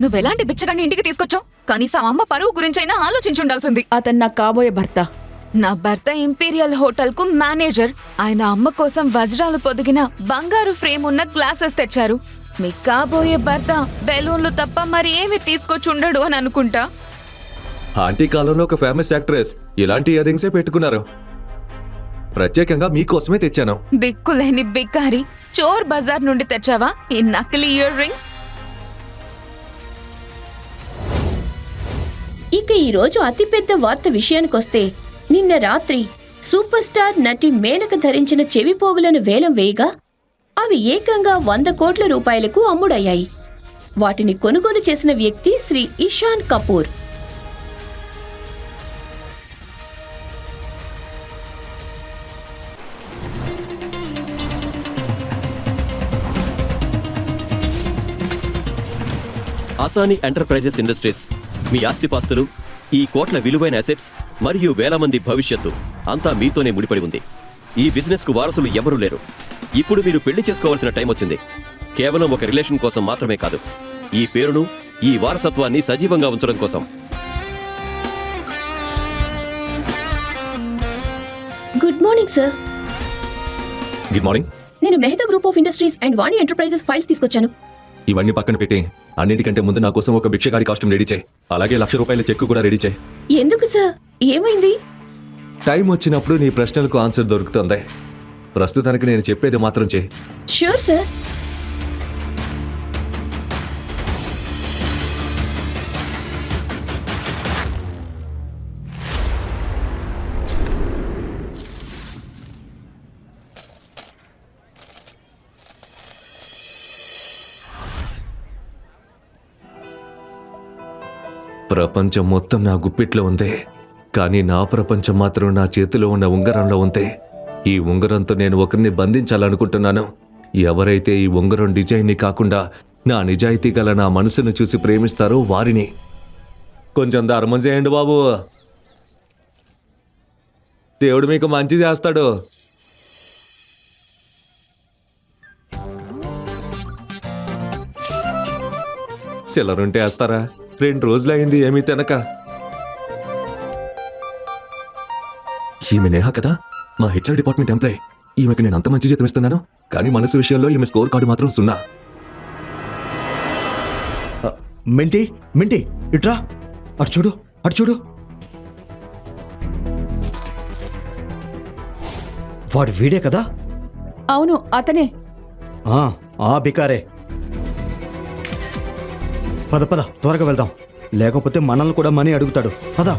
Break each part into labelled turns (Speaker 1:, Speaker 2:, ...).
Speaker 1: నువ్వెలాంటి బిచ్చగాన్ని ఇంటికి తీసుకొచ్చావు? కనీసం అమ్మ పరువు గురించైనా ఆలోచించుండాల్సింది.
Speaker 2: అతను నాకు కాబోయే భర్త.
Speaker 1: నా భర్త ఇంపీరియల్ హోటల్ కు మేనేజర్. ఆయన అమ్మ కోసం వజ్రాలు పొదిగిన బంగారు ఫ్రేమ్ ఉన్న గ్లాసెస్ తెచ్చారు. మీ కాబోయే భర్త బెలూన్లు తప్ప మరి ఏమి తీసుకొచ్చుండడు అని అనుకుంటా.
Speaker 3: ఆంటీ కాలంలో ఒక ఫేమస్ యాక్ట్రెస్ ఇలాంటి ఇయర్ రింగ్సే పెట్టుకున్నారు. ప్రత్యేకంగా మీకోసమే తెచ్చాను.
Speaker 1: దిక్కులేని బిక్కారి, చోర్ బజార్ నుండి తెచ్చావా ఈ నకిలీ ఇయర్ రింగ్స్?
Speaker 4: ఇక ఈరోజు అతిపెద్ద వార్త విషయానికొస్తే, నిన్న రాత్రి సూపర్ స్టార్ నటి మేనక ధరించిన చెవిపోగులను వేలం వేయగా అవి ఏకంగా 100 కోట్ల రూపాయలకు అమ్ముడయ్యాయి. వాటిని కొనుగోలు చేసిన వ్యక్తి శ్రీ ఇషాన్ కపూర్.
Speaker 5: ఆసాని ఎంటర్ప్రైజెస్ ఇండస్ట్రీస్ మీ ఆస్తిపాస్తులు, ఈ కోట్ల విలువైన అసెట్స్ మరియు వేల మంది భవిష్యత్తు అంతా మీతోనే ముడిపడి ఉంది. ఈ బిజినెస్ కు వారసులు ఎవరూ లేరు. ఇప్పుడు మీరు పెళ్లి చేసుకోవాల్సిన టైం వచ్చింది. కేవలం ఒక రిలేషన్ కోసం మాత్రమే కాదు, ఈ పేరును, ఈ వారసత్వాన్ని సజీవంగా ఉంచడం కోసం.
Speaker 4: Good morning sir.
Speaker 3: Good morning.
Speaker 4: నేను Mehta group of industries and Vani enterprises files తీసుకొచ్చాను.
Speaker 3: ఇవన్నీ పక్కన పెట్టి అన్నింటికంటే ముందు నా కోసం ఒక భిక్షగాడి కాస్ట్యూమ్ రెడీ చేయి. అలాగే 1,00,000 రూపాయల చెక్కు కూడా రెడీ చేయి.
Speaker 4: ఎందుకు సార్? ఏమైంది?
Speaker 3: టైం వచ్చినప్పుడు నీ ప్రశ్నలకు ఆన్సర్ దొరుకుతుంది. ప్రస్తుతానికి నేను చెప్పేది మాత్రం చేయి.
Speaker 4: Sure sir.
Speaker 3: ప్రపంచం మొత్తం నా గుప్పిట్లో ఉంది, కానీ నా ప్రపంచం మాత్రం నా చేతిలో ఉన్న ఉంగరంలో ఉంది. ఈ ఉంగరంతో నేను ఒకరిని బంధించాలనుకుంటున్నాను. ఎవరైతే ఈ ఉంగరం డిజైన్ని కాకుండా నా నిజాయితీ గల నా మనసును చూసి ప్రేమిస్తారో వారిని. కొంచెం ధర్మం చేయండి బాబు, దేవుడు మీకు మంచి చేస్తాడు. చిల్లరుంటే వేస్తారా? 2 రోజులైంది ఏమీ తినక. ఈమె నేహ కదా, మా హెచ్ఆర్ డిపార్ట్మెంట్ ఎంప్లాయ్. ఈమెకి నేను అంత మంచి జీతం ఇస్తున్నాను, కానీ మనసు విషయంలో ఈమె స్కోర్ కార్డు మాత్రం 0.
Speaker 6: మింటి మింటి ఇట్రా, అటు చూడు, అటు చూడు. వాడు వీడే కదా?
Speaker 2: అవును, అతనే.
Speaker 6: ఆ బికారే. పద పద, త్వరగా వెళ్దాం, లేకపోతే మనల్ని కూడా మనీ అడుగుతాడు. పద.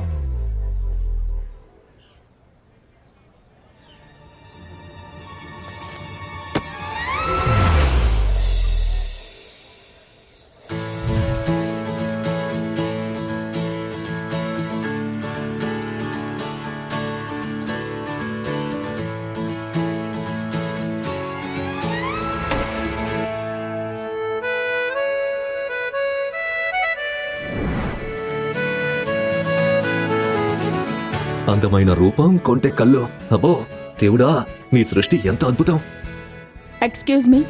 Speaker 3: అందమైన రూపం, కొంటె కళ్ళు. అబ్బో దేవుడా, నీ సృష్టి ఎంత అద్భుతం.
Speaker 2: Excuse me.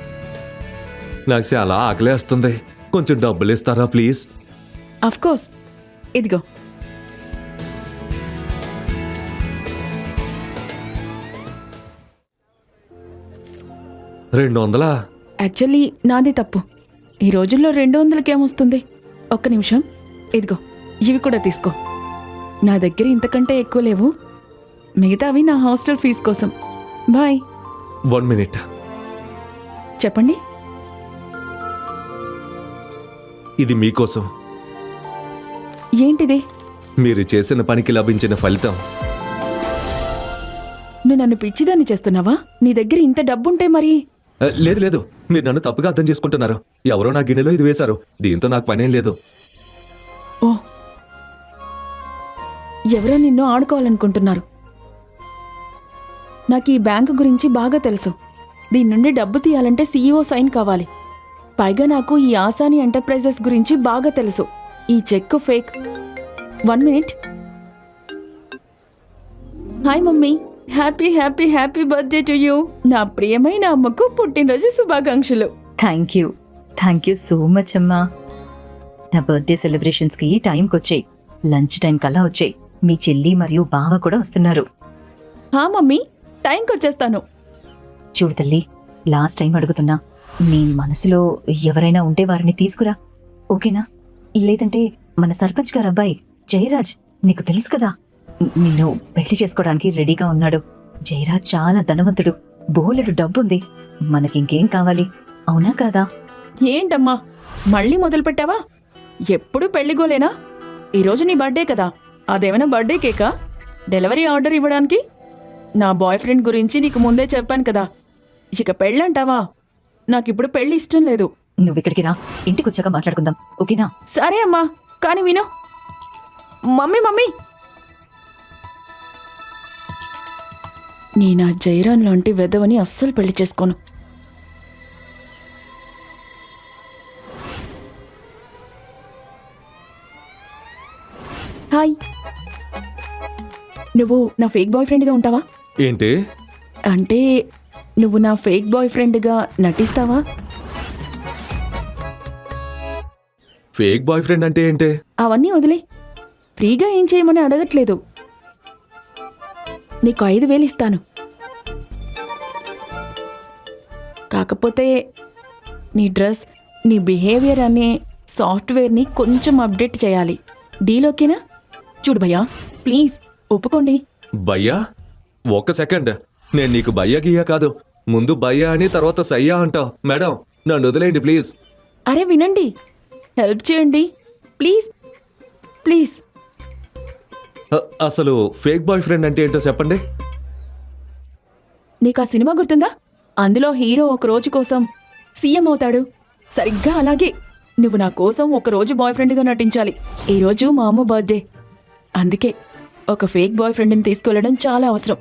Speaker 3: నాకు చాలా ఆకలేస్తుంది, కొంచెం డబ్బులు ఇస్తారా ప్లీజ్?
Speaker 2: అఫ్ కోర్స్, ఇదిగో.
Speaker 3: $200?
Speaker 2: యాక్చువల్లీ నాది తప్పు. ఈ రోజుల్లో 200కి ఏమొస్తుంది? ఒక్క నిమిషం, ఇదిగో, ఇవి కూడా తీసుకో. నా దగ్గర ఇంతకంటే ఎక్కువ లేవు, మిగతావి నా హాస్టల్ ఫీజు కోసం. బాయ్.
Speaker 3: 1 minute.
Speaker 2: చెప్పండి.
Speaker 3: ఇది మీకోసం.
Speaker 2: ఏంటిది?
Speaker 3: మీరు చేసిన పనికి లభించిన ఫలితం.
Speaker 2: నువ్వు నన్ను పిచ్చిదాన్ని చేస్తున్నావా? నీ దగ్గర ఇంత డబ్బుంటే మరి?
Speaker 3: లేదు లేదు, మీరు నన్ను తప్పుగా అర్థం చేసుకుంటున్నారు. ఎవరో నా గిన్నెలో ఇది వేశారు, దీంతో నాకు పనేం లేదు.
Speaker 2: ఓ, ఎవరో నిన్ను ఆడుకోవాలనుకుంటున్నారు. నాకు ఈ బ్యాంకు గురించి బాగా తెలుసు. దీని నుండి డబ్బు తీయాలంటే CEO సైన్ కావాలి. పైగా నాకు ఈ ఆసాని ఎంటర్ప్రైజెస్ గురించి బాగా తెలుసు. ఈ check fake. 1 minute. Hi mummy, happy happy happy birthday to you. నా ప్రియమైన అమ్మకు పుట్టినరోజు శుభాకాంక్షలు.
Speaker 7: థ్యాంక్ యూ సో మచ్ అమ్మా. నా బర్త్డే సెలబ్రేషన్స్కి టైంకి వచ్చాయి. లంచ్ టైం కల్లా వచ్చాయి. మీ చెల్లి మరియు బావ కూడా వస్తున్నారు.
Speaker 2: హా మమ్మీ, టైంకి వచ్చేస్తాను.
Speaker 7: చూడు తల్లి, లాస్ట్ టైం అడుగుతున్నా, నీ మనసులో ఎవరైనా ఉంటే వారిని తీసుకురా, ఓకేనా? లేదంటే మన సర్పంచ్ గారు అబ్బాయి జయరాజ్, నీకు తెలుసు కదా, నిన్ను పెళ్లి చేసుకోవడానికి రెడీగా ఉన్నాడు. జయరాజ్ చాలా ధనవంతుడు, బోలెడు డబ్బుంది. మనకింకేం కావాలి, అవునా కాదా?
Speaker 2: ఏంటమ్మా మళ్ళీ మొదలు పెట్టావా? ఎప్పుడు పెళ్లిగోలేనా? ఈరోజు నీ బర్త్డే కదా, అదేమైనా బర్త్డే కేకా? డెలివరీ ఆర్డర్ ఇవ్వడానికి? నా బాయ్ ఫ్రెండ్ గురించి నీకు ముందే చెప్పాను కదా. ఇక పెళ్ళంటావా? నాకిప్పుడు పెళ్లి ఇష్టం లేదు.
Speaker 7: నువ్విక్కడికి రా, ఇంటికొచ్చాక మాట్లాడుకుందాం, ఓకేనా?
Speaker 2: సరే అమ్మా, కానీ విను. మమ్మీ మమ్మీ, నీ నా జైరాన్ లాంటి వెధవని అస్సలు పెళ్లి చేసుకోను. హాయ్, నువ్వు నా ఫేక్ బాయ్ ఫ్రెండ్గా ఉంటావా?
Speaker 3: ఏంటి?
Speaker 2: అంటే నువ్వు నా ఫేక్ బాయ్ ఫ్రెండ్గా నటిస్తావా?
Speaker 3: ఫేక్ బాయ్ ఫ్రెండ్ అంటే ఏంటి?
Speaker 2: అవన్నీ వదిలే, ఫ్రీగా ఏం చేయమని అడగట్లేదు. నీకు 5,000 ఇస్తాను. కాకపోతే నీ డ్రెస్, నీ బిహేవియర్ అనే సాఫ్ట్వేర్ని కొంచెం అప్డేట్ చేయాలి. డీల్ ఓకేనా? చూడు భయ్యా, ప్లీజ్ ఒప్పుకోండి.
Speaker 3: భయ్యా, ఒక్క సెకండ్. నేను నీకు భయ్యా గియ్యా కాదు, ముందు భయ్యా అని తర్వాత సయ్యా అంటావు. మేడం, నన్ను వదిలేయండి ప్లీజ్.
Speaker 2: అరే వినండి, హెల్ప్ చేయండి ప్లీజ్ ప్లీజ్.
Speaker 3: అసలు ఫేక్ బాయ్ ఫ్రెండ్ అంటే ఏంటో చెప్పండి.
Speaker 2: నీకు ఆ సినిమా గుర్తుందా? అందులో హీరో ఒక రోజు కోసం సీఎం అవుతాడు. సరిగ్గా అలాగే నువ్వు నా కోసం ఒక రోజు బాయ్ ఫ్రెండ్గా నటించాలి. ఈరోజు మా అమ్మ బర్త్డే, అందుకే ఒక ఫేక్ బాయ్ ఫ్రెండ్ని తీసుకెళ్లడం చాలా అవసరం.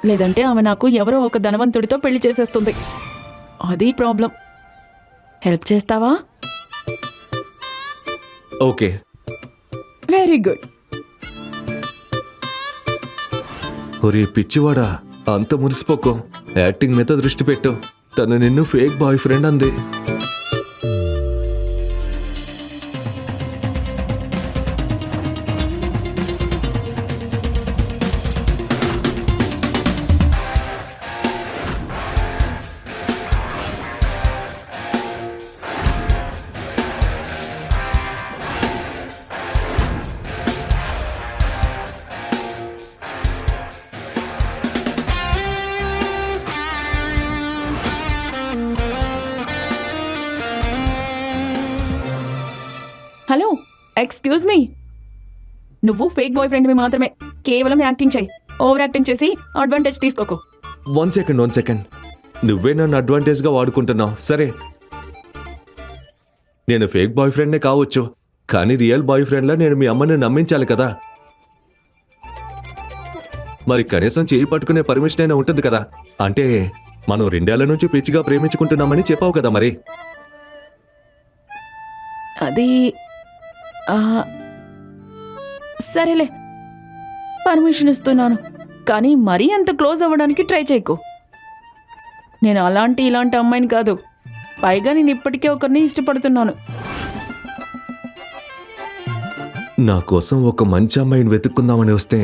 Speaker 2: లేదంటే ఆమె నాకు ఎవరో ఒక ధనవంతుడితో పెళ్లి చేసేస్తుంది. అది ప్రాబ్లం. హెల్ప్ చేస్తావా?
Speaker 3: ఓకే.
Speaker 2: Very good.
Speaker 3: ఒరే పిచ్చివాడా, అంత మురిసిపోకో. యాక్టింగ్ మీద దృష్టి పెట్టు. తను నిన్ను ఫేక్ బాయ్ ఫ్రెండ్ అంది.
Speaker 2: Hello, excuse me. నువ్వు ఫేక్ బాయ్ ఫ్రెండ్వి మాత్రమే. కేవలం యాక్టింగ్ చేయి. ఓవర్ యాక్టింగ్ చేసి అడ్వాంటేజ్ తీసుకోకు.
Speaker 3: One second. నువ్వే నన్ను అడ్వాంటేజ్గా వాడుకుంటున్నావు. సరే, నేను ఫేక్ బాయ్ ఫ్రెండ్నే కావచ్చు, కానీ రియల్ బాయ్ ఫ్రెండ్లా నేను మీ అమ్మని నమ్మించాలి కదా. మరి కనీసం చేయి పట్టుకునే పర్మిషన్ అయినా ఉంటుంది కదా. అంటే మనం 2 ఏళ్ల నుంచి పిచ్చిగా ప్రేమించుకుంటున్నామని చెప్పావు కదా. మరి
Speaker 2: అది సరేలే, పర్మిషన్ ఇస్తున్నాను. కానీ మరీ అంత క్లోజ్ అవ్వడానికి ట్రై చేయకు. నేను ఇలాంటి అమ్మాయిని కాదు. పైగా నేను ఇప్పటికే ఒకరిని ఇష్టపడుతున్నాను.
Speaker 3: నా కోసం ఒక మంచి అమ్మాయిని వెతుక్కుందామని వస్తే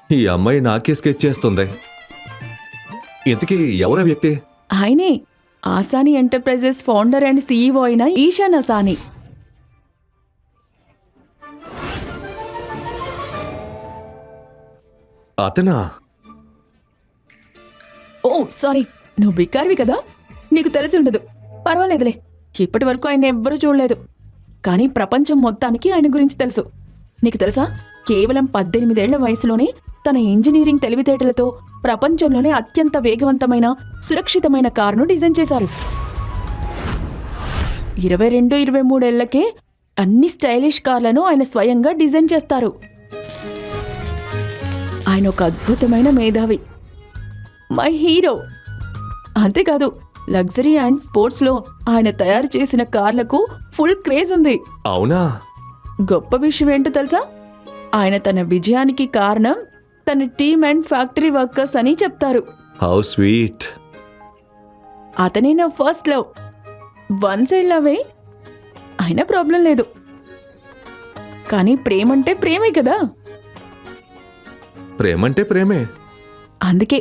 Speaker 3: ఈ అమ్మాయి నాకే స్కెచ్ చేస్తుంది. ఇంతకీ ఎవరా వ్యక్తి?
Speaker 2: ఆయనే ఆసాని ఎంటర్ప్రైజెస్ ఫౌండర్ అండ్ సీఈఓ అయిన ఈశాన్ అసాని.
Speaker 3: అతనా?
Speaker 2: ఓ సారీ, నువ్వు బికారివి కదా, నీకు తెలిసి ఉండదు. పర్వాలేదులే, ఇప్పటి వరకు ఆయన ఎవ్వరూ చూడలేదు. కానీ ప్రపంచం మొత్తానికి ఆయన గురించి తెలుసు. నీకు తెలుసా, కేవలం 18 ఏళ్ల వయసులోనే తన ఇంజనీరింగ్ తెలివితేటలతో ప్రపంచంలోనే అత్యంత వేగవంతమైన సురక్షితమైన కారును డిజైన్ చేశారు. 22-23 ఏళ్లకే అన్ని స్టైలిష్ కార్లను ఆయన స్వయంగా డిజైన్ చేస్తారు. ఆయన ఒక అద్భుతమైన మేధావి, మై హీరో. అంతేకాదు, లగ్జరీ అండ్ స్పోర్ట్స్లో ఆయన తయారు చేసిన కార్లకు ఫుల్ క్రేజ్ ఉంది.
Speaker 3: అవునా?
Speaker 2: గొప్ప విషయం ఏంటో తెలుసా, ఆయన తన విజయానికి కారణం తన టీమ్ అండ్ ఫ్యాక్టరీ వర్కర్స్ అని చెప్తారు.
Speaker 3: How sweet.
Speaker 2: అతనే నా ఫస్ట్ లవ్. 1 సైడ్ లవే అయినా ప్రాబ్లం లేదు. కానీ ప్రేమంటే ప్రేమే కదా.
Speaker 3: ప్రేమంటే ప్రేమే.
Speaker 2: అందుకే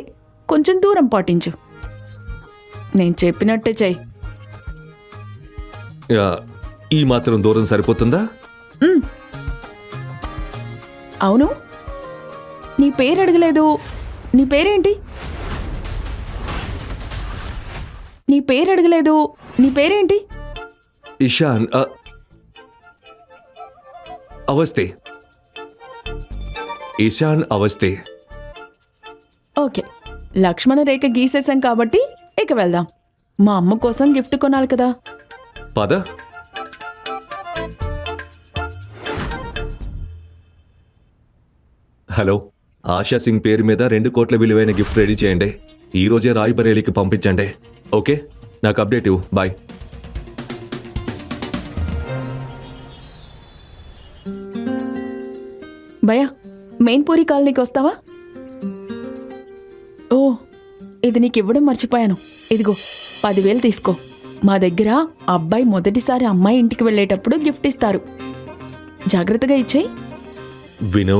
Speaker 2: కొంచెం దూరం పాటించు. నేను చెప్పినట్టే చెయ్యి.
Speaker 3: యా, ఈ మాత్రం దూరం సరిపోతుందా?
Speaker 2: అవును, నీ పేరు అడగలేదు. నీ పేరేంటి? నీ పేరు అడగలేదు. నీ పేరేంటి?
Speaker 3: ఇషాన్. అవస్థే. ఇషాన్ అవస్థే.
Speaker 2: ఓకే, లక్ష్మణ రేఖ గీసేసాం కాబట్టి ఇక వెళ్దాం. మా అమ్మ కోసం గిఫ్ట్ కొనాలి కదా.
Speaker 3: పద. హలో, ఆశా సింగ్ పేరు మీద 2 కోట్ల విలువైన గిఫ్ట్ రెడీ చేయండి. ఈ రోజే రాయ్బరేలీకి పంపించండి. ఓకే, నాకు అప్డేట్ ఇవ్వు. బాయ్.
Speaker 2: భయ్యా, మెయిన్పూరి కాలనీకి వస్తావా? ఓ, ఇది నీకు ఇవ్వడం మర్చిపోయాను. ఇదిగో 10,000 తీసుకో. మా దగ్గర అబ్బాయి మొదటిసారి అమ్మాయి ఇంటికి వెళ్ళేటప్పుడు గిఫ్ట్ ఇస్తారు. జాగ్రత్తగా ఇచ్చేయి.
Speaker 3: విను,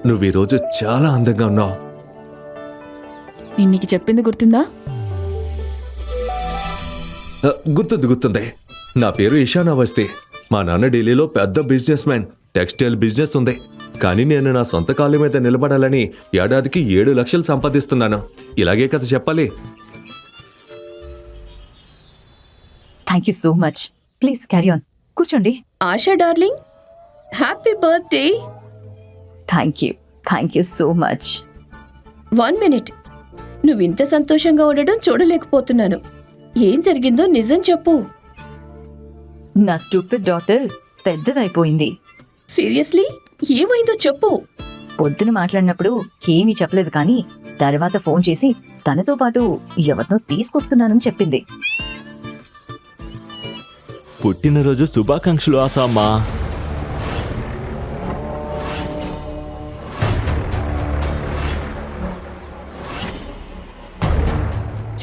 Speaker 3: నువ్వు ఈరోజు చాలా అందంగా ఉన్నావు.
Speaker 2: నేను నీకు చెప్పింది గుర్తుందా?
Speaker 3: గుర్తుంది. నా పేరు ఇషాన్ అవస్థి. మా నాన్న ఢిల్లీలో పెద్ద బిజినెస్ మ్యాన్. టెక్స్టైల్ బిజినెస్ ఉంది. కానీ నేను నా సొంత కాళ్ళ మీద నిలబడాలని ఏడాదికి 7 లక్షలు సంపాదిస్తున్నాను. ఇలాగే కదా చెప్పాలి.
Speaker 7: Thank you so much. Please carry on. కూర్చోండి.
Speaker 4: Asha darling, happy birthday.
Speaker 7: Thank you so much.
Speaker 4: 1 minute. నువ్వింత సంతోషంగా ఉండడం చూడలేకపోతున్నాను. ఏం జరిగిందో నిజం చెప్పు.
Speaker 7: నా స్టూపిడ్ డాటర్ పెద్దదైపోయింది.
Speaker 4: సీరియస్లీ? ఏమైందో చెప్పు.
Speaker 7: పొద్దున మాట్లాడినప్పుడు ఏమీ చెప్పలేదు, కానీ తర్వాత ఫోన్ చేసి తనతో పాటు ఎవరినో తీసుకొస్తున్నానని చెప్పింది.
Speaker 8: పుట్టినరోజు శుభాకాంక్షలు ఆసామ్మా.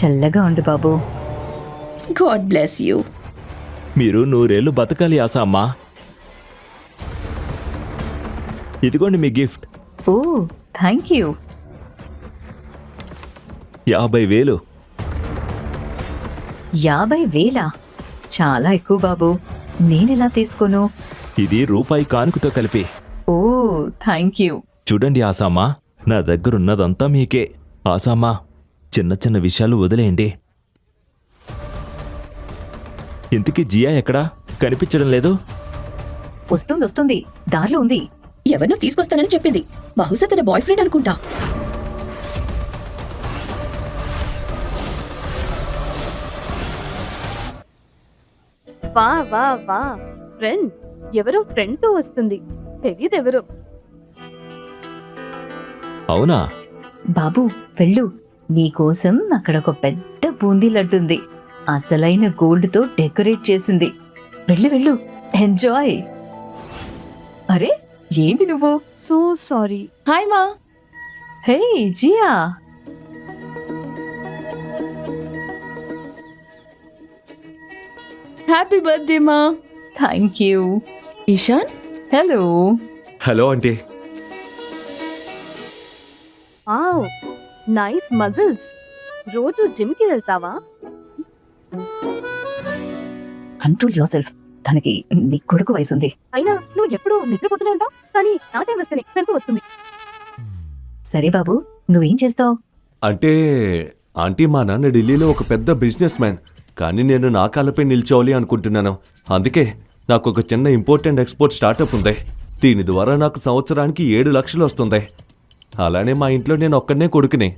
Speaker 7: చల్లగా ఉండు బాబు.
Speaker 4: God bless you.
Speaker 8: మీరు 100 ఏళ్ళు బతకాలి ఆసామ్మా. ఇదిగోండి మీ గిఫ్ట్.
Speaker 7: Oh, thank you.
Speaker 8: 50,000.
Speaker 7: 50,000? చాలా ఎక్కువ బాబు. నేనెలా తీసుకోను?
Speaker 8: ఇది రూపాయి కానుకతో కలిపి.
Speaker 7: ఓ, థ్యాంక్ యూ.
Speaker 8: చూడండి ఆసామ్మా, నా దగ్గరున్నదంతా మీకే. ఆసామ్మా, చిన్న చిన్న విషయాలు వదిలేయండి. ఇంతకీ జియా ఎక్కడా? కనిపించడం లేదు.
Speaker 7: వస్తుంది, దారిలో ఉంది.
Speaker 4: ఎవరినో తీసుకొస్తానని చెప్పింది. బహుశా తన బాయ్ ఫ్రెండ్ అనుకుంటా.
Speaker 9: వా వా వా, ఫ్రెండ్. ఎవరో ఫ్రెండ్తో వస్తుంది. తెలియదెవరో.
Speaker 8: అవునా?
Speaker 7: బాబు వెళ్ళు. నీకోసం అక్కడ ఒక పెద్ద బూందీ లడ్డుంది. అసలైన గోల్డ్తో డెకరేట్ చేసింది. వెళ్ళు, ఎంజాయ్. అరే, ఏంటి నువ్వు?
Speaker 9: So sorry.
Speaker 2: హాయ్ మా.
Speaker 7: హే జియా.
Speaker 2: హ్యాపీ బర్త్డే మా.
Speaker 7: Thank you.
Speaker 2: Ishan.
Speaker 7: Hello.
Speaker 3: Hello aunty.
Speaker 9: Wow, nice muscles. రోజు జిమ్కి వెళ్తావా?
Speaker 7: Control your self. తనకి నీ కొడుకు వయసుంది.
Speaker 9: అయినా నువ్వు ఎప్పుడు నిద్రపోతూనే ఉంటావు, కానీ నా టైం వస్తేనే వెళ్తూ వస్తుంది.
Speaker 7: సరే బాబు, నువ్వేం చేస్తావు?
Speaker 3: అంటే ఆంటీ, మా నాన్న ఢిల్లీలో ఒక పెద్ద బిజినెస్ మ్యాన్. కానీ నేను నా కాళ్ళపై నిల్చోవాలి అనుకుంటున్నాను. అందుకే నాకు ఒక చిన్న ఇంపోర్ట్ అండ్ ఎక్స్పోర్ట్ స్టార్టప్ ఉంది. దీని ద్వారా నాకు సంవత్సరానికి 7 లక్షలు వస్తుంది. అలానే మా ఇంట్లో నేను ఒక్కనే కొడుకుని.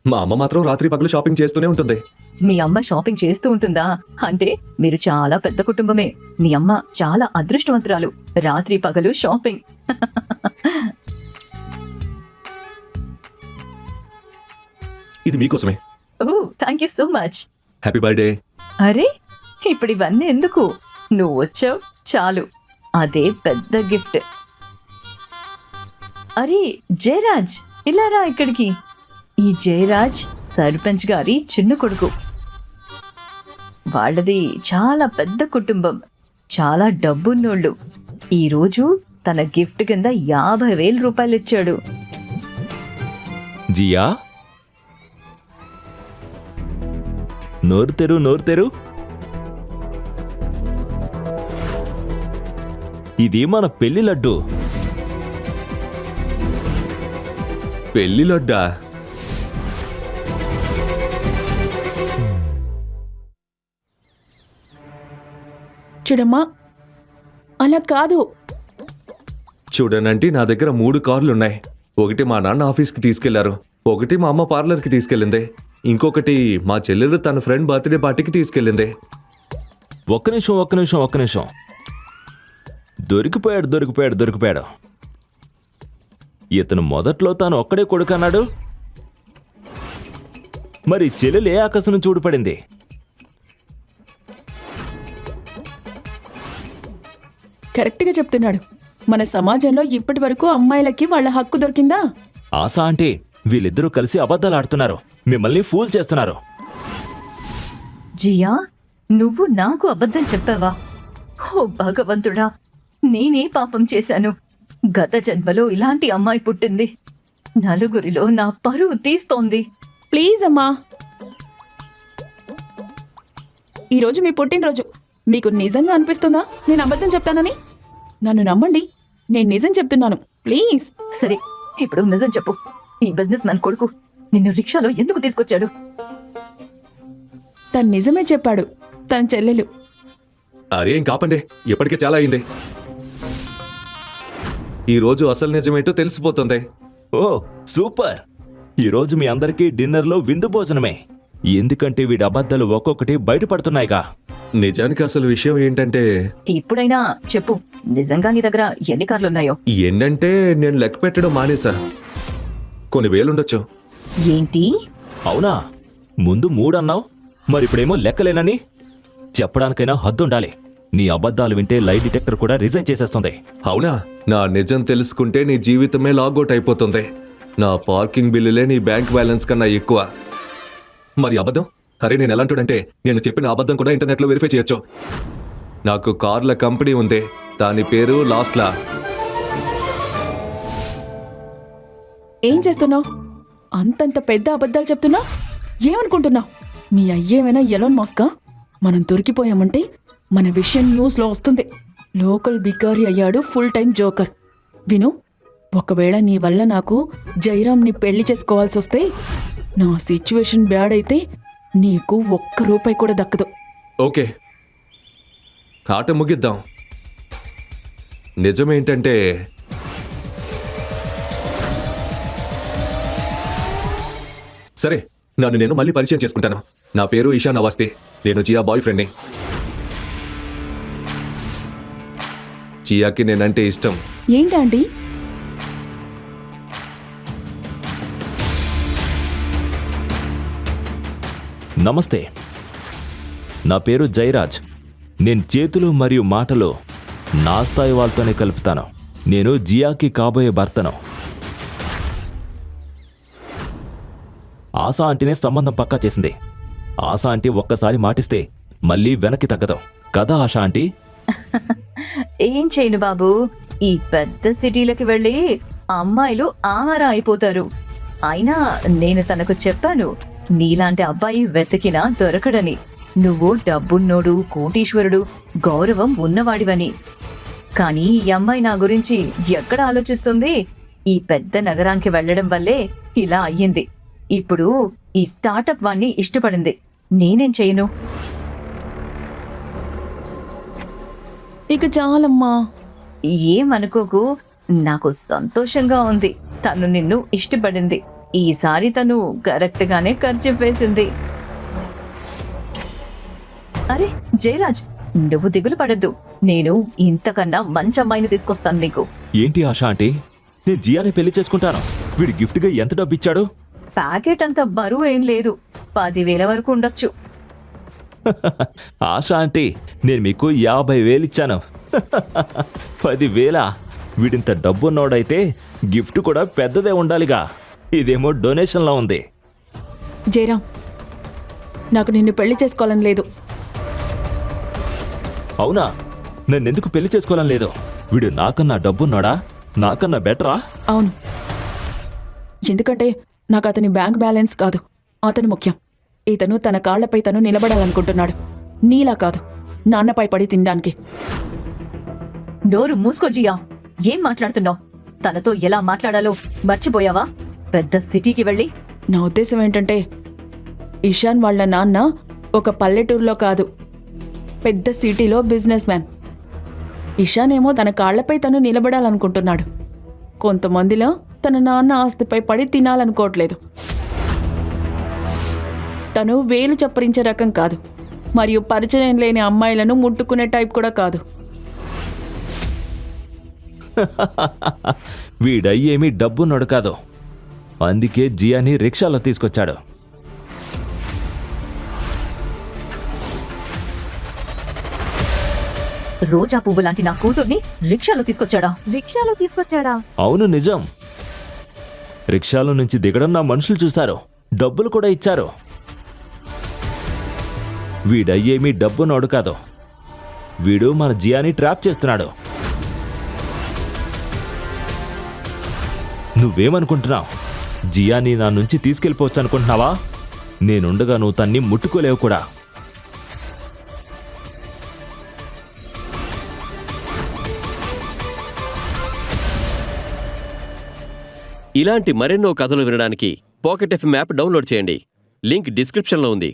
Speaker 3: మా అమ్మ మాత్రం రాత్రి పగలు షాపింగ్ చేస్తూనే ఉంటుంది.
Speaker 7: మీ అమ్మ షాపింగ్ చేస్తూ ఉంటుందా? అంటే మీరు చాలా పెద్ద కుటుంబమే. మీ అమ్మ చాలా అదృష్టవంతురాలు. రాత్రి పగలు షాపింగ్.
Speaker 3: ఇది మీకోసమే.
Speaker 7: Oh, thank you so much.
Speaker 3: Happy birthday.
Speaker 7: అరే, ఇప్పుడు ఇవన్నీ ఎందుకు? నువ్వు వచ్చావు చాలు. అదే పెద్ద గిఫ్ట్. అరే జయరాజ్, ఇలా రా ఇక్కడికి. ఈ జయరాజ్ సర్పంచ్ గారి చిన్న కొడుకు. వాళ్ళది చాలా పెద్ద కుటుంబం, చాలా డబ్బున్నోళ్ళు. ఈరోజు తన గిఫ్ట్ కింద 50,000 రూపాయలు ఇచ్చాడు.
Speaker 8: జియా, నోరు తెరు, నోరు తెరు. ఇది మన పెళ్లి లడ్డు.
Speaker 3: పెళ్లి లడ్డా?
Speaker 2: చూడమ్మా, అలా కాదు.
Speaker 3: చూడనంటే నా దగ్గర 3 కార్లున్నాయి. ఒకటి మా నాన్న ఆఫీస్కి తీసుకెళ్లారు, ఒకటి మా అమ్మ పార్లర్కి తీసుకెళ్ళింది, ఇంకొకటి మా చెల్లెలు తన ఫ్రెండ్ బర్త్డే పార్టీకి తీసుకెళ్ళింది.
Speaker 8: ఒక్క నిమిషం. దొరికిపోయాడు. ఇతను మొదట్లో తాను ఒక్కడే కొడుకన్నాడు. మరి చెల్లెలు ఏ ఆకాశం చూడుపడింది?
Speaker 2: కరెక్ట్గా చెప్తున్నాడు. మన సమాజంలో ఇప్పటి వరకు అమ్మాయిలకి వాళ్ళ హక్కు దొరికిందా?
Speaker 8: ఆశా అంటే వీళ్ళిద్దరూ కలిసి అబద్ధాలు ఆడుతున్నారు, మిమ్మల్ని ఫూల్ చేస్తున్నారు.
Speaker 7: జియా, నువ్వు నాకు అబద్ధం చెప్పావా? ఓ భగవంతుడా, నేనే పాపం చేశాను. గత జన్మలో ఇలాంటి అమ్మాయి పుట్టింది. నలుగురిలో నా పరువు తీస్తోంది.
Speaker 2: ప్లీజ్ అమ్మా, ఈరోజు మీ పుట్టినరోజు. మీకు నిజంగా అనిపిస్తుందా నేను అబద్ధం చెప్తానని? నన్ను నమ్మండి, నేను నిజం చెప్తున్నాను. ప్లీజ్.
Speaker 7: సరే, ఇప్పుడు నిజం చెప్పు. ఈ బిజినెస్ మ్యాన్ కొడుకు నిన్ను రిక్షాలో ఎందుకు తీసుకొచ్చాడు?
Speaker 2: తను నిజమే చెప్పాడు. తన చెల్లెలు.
Speaker 3: అరే ఏం కాపండి, ఇప్పటికే చాలా అయింది. ఈరోజు అసలు నిజమేంటో తెలిసిపోతుంది.
Speaker 8: ఓ సూపర్! ఈరోజు మీ అందరికీ డిన్నర్లో విందు భోజనమే. ఎందుకంటే వీడి అబద్ధాలు ఒక్కొక్కటి బయటపడుతున్నాయిగా.
Speaker 3: నిజానికి అసలు విషయం ఏంటంటే,
Speaker 7: ఇప్పుడైనా చెప్పు, నిజంగా నీ దగ్గర ఎన్ని కార్లున్నాయో?
Speaker 3: ఏంటంటే నేను లెక్క పెట్టడం మానేసా. కొన్ని వేలుండొచ్చు.
Speaker 7: ఏంటి?
Speaker 8: అవునా? ముందు 3 అన్నావు, మరిప్పుడేమో లెక్కలేనని? చెప్పడానికైనా హద్దుండాలి. నీ అబద్ధాలు వింటే లై డిటెక్టర్ కూడా రిజైన్ చేసేస్తుంది.
Speaker 3: అవునా? నా నిజం తెలుసుకుంటే నీ జీవితమే లాగౌట్ అయిపోతుంది. నా పార్కింగ్ బిల్లులే నీ బ్యాంక్ బ్యాలెన్స్ కన్నా ఎక్కువ. మరి అబద్ధం? అరే నేను ఎలాంటిదంటే, నేను చెప్పిన అబద్ధం కూడా ఇంటర్నెట్లో వెరిఫై చేయొచ్చు. నాకు కార్ల కంపెనీ ఉంది, దాని పేరు లాస్ట్లా.
Speaker 2: ఏం చేస్తున్నావు? అంతంత పెద్ద అబద్ధాలు చెప్తున్నా? ఏమనుకుంటున్నావు? మీ అయ్యేమైనా ఎలోన్ మాస్కా? మనం దొరికిపోయామంటే మన విషయం న్యూస్లో వస్తుంది. లోకల్ బికారి అయ్యాడు ఫుల్ టైం జోకర్. విను, ఒకవేళ నీ వల్ల నాకు జైరామ్ని పెళ్లి చేసుకోవాల్సి వస్తే, నా సిచ్యువేషన్ బ్యాడ్ అయితే నీకు 1 రూపాయి కూడా దక్కదు.
Speaker 3: ఓకే, ఆట ముగిద్దాం. నిజమేంటంటే, సరే నన్ను నేను మళ్ళీ పరిచయం చేసుకుంటాను. నా పేరు ఇషాన్ అవస్థి, నేను జియా బాయ్ ఫ్రెండ్ని. జియాకి నేనంటే ఇష్టం.
Speaker 2: ఏంటండి?
Speaker 8: నమస్తే, నా పేరు జయరాజ్. నేను చేతులు మరియు మాటలు నా స్థాయి వాళ్ళతోనే కలుపుతాను. నేను జియాకి కాబోయే భర్తను. ఆశా ఆంటీనే సంబంధం పక్కా చేసింది. ఆశా ఆంటీ ఒక్కసారి మాటిస్తే మళ్ళీ వెనక్కి తగ్గదు కదా ఆశా ఆంటీ?
Speaker 7: ఏం చేయను బాబు, ఈ పెద్ద సిటీలకి వెళ్ళి అమ్మాయిలు ఆహార అయిపోతారు. అయినా నేను తనకు చెప్పాను, నీలాంటి అబ్బాయి వెతికినా దొరకడని. నువ్వు డబ్బున్నోడు, కోటీశ్వరుడు, గౌరవం ఉన్నవాడివని. కానీ ఈ అమ్మాయి నా గురించి ఎక్కడ ఆలోచిస్తుంది? ఈ పెద్ద నగరానికి వెళ్లడం వల్లే ఇలా అయ్యింది. ఇప్పుడు ఈ స్టార్టప్ వాణ్ణి ఇష్టపడింది. నేనేం చేయను?
Speaker 2: ఇక చాలమ్మా.
Speaker 7: ఏమనుకోకు, నాకు సంతోషంగా ఉంది. తను నిన్ను ఇష్టపడింది. ఈసారి తను కరెక్ట్ గానే ఖర్చు వేసింది. అరే జయరాజ్, నువ్వు దిగులు పడద్దు. నేను ఇంతకన్నా మంచి అమ్మాయిని తీసుకొస్తాను నీకు.
Speaker 8: ఏంటి ఆశా ఆంటీ, నేను జియాని పెళ్లి చేసుకుంటాను. వీడు గిఫ్ట్గా ఎంత డబ్బు ఇచ్చాడు?
Speaker 7: ప్యాకెట్ అంత బరువు ఏం లేదు, 10,000 వరకు ఉండొచ్చు.
Speaker 8: ఆశా ఆంటీ, నేను మీకు 50,000 ఇచ్చాను. 10,000? వీడింత డబ్బున్నోడైతే గిఫ్ట్ కూడా పెద్దదే ఉండాలిగా. ఇదేమో డొనేషన్లా ఉంది.
Speaker 2: జయరాం, నాకు నిన్ను పెళ్లి చేసుకోవాలని లేదు.
Speaker 8: అవునా? నన్నెందుకు పెళ్లి చేసుకోవాలని లేదు? వీడు నాకన్నా డబ్బున్నాడా? నాకన్నా బెటరా?
Speaker 2: అవును, ఎందుకంటే నాకు అతని బ్యాంక్ బ్యాలెన్స్ కాదు, అతను ముఖ్యం. ఇతను తన కాళ్లపై తను నిలబడాలనుకుంటున్నాడు, నీలా కాదు నాన్నపై పడి తినడానికి.
Speaker 7: నోరు మూసుకో జియా. ఏం మాట్లాడుతున్నావు? తనతో ఎలా మాట్లాడాలో మర్చిపోయావా? పెద్ద సిటీకి వెళ్ళి.
Speaker 2: నా ఉద్దేశం ఏంటంటే, ఇషాన్ వాళ్ళ నాన్న ఒక పల్లెటూరులో కాదు, పెద్ద సిటీలో బిజినెస్ మ్యాన్. ఇషాన్ ఏమో తన కాళ్లపై తను నిలబడాలనుకుంటున్నాడు. కొంతమందిలో తన నాన్న ఆస్తిపై పడి తినాలనుకోవట్లేదు. తను వేలు చప్పరించే రకం కాదు, మరియు పరిచయం లేని అమ్మాయిలను ముట్టుకునే టైప్ కూడా కాదు.
Speaker 8: వీడయ్యేమీ డబ్బున్నాడు కాదు, అందుకే జియాని రిక్షాలో తీసుకొచ్చాడు.
Speaker 7: రోజా పువ్వు లాంటి నా కూతుర్ని రిక్షాలో తీసుకొచ్చాడా?
Speaker 9: రిక్షాలో తీసుకొచ్చాడా?
Speaker 8: అవును, నిజం. రిక్షాలో నుంచి దిగడం నా మనుషులు చూశారు, డబ్బులు కూడా ఇచ్చారు. వీడయ్యేమీ డబ్బున్నాడు కాదు, వీడు మన జియాని ట్రాప్ చేస్తున్నాడు. నువ్వేమనుకుంటున్నావు? జియాని నా నుంచి తీసుకెళ్ళిపోవచ్చు అనుకుంటున్నావా? నేనుండగా నువ్వు తన్ని ముట్టుకోలేవు కూడా.
Speaker 5: ఇలాంటి మరెన్నో కథలు వినడానికి పాకెట్ ఎఫ్ఎం యాప్ డౌన్లోడ్ చేయండి. లింక్ డిస్క్రిప్షన్లో ఉంది.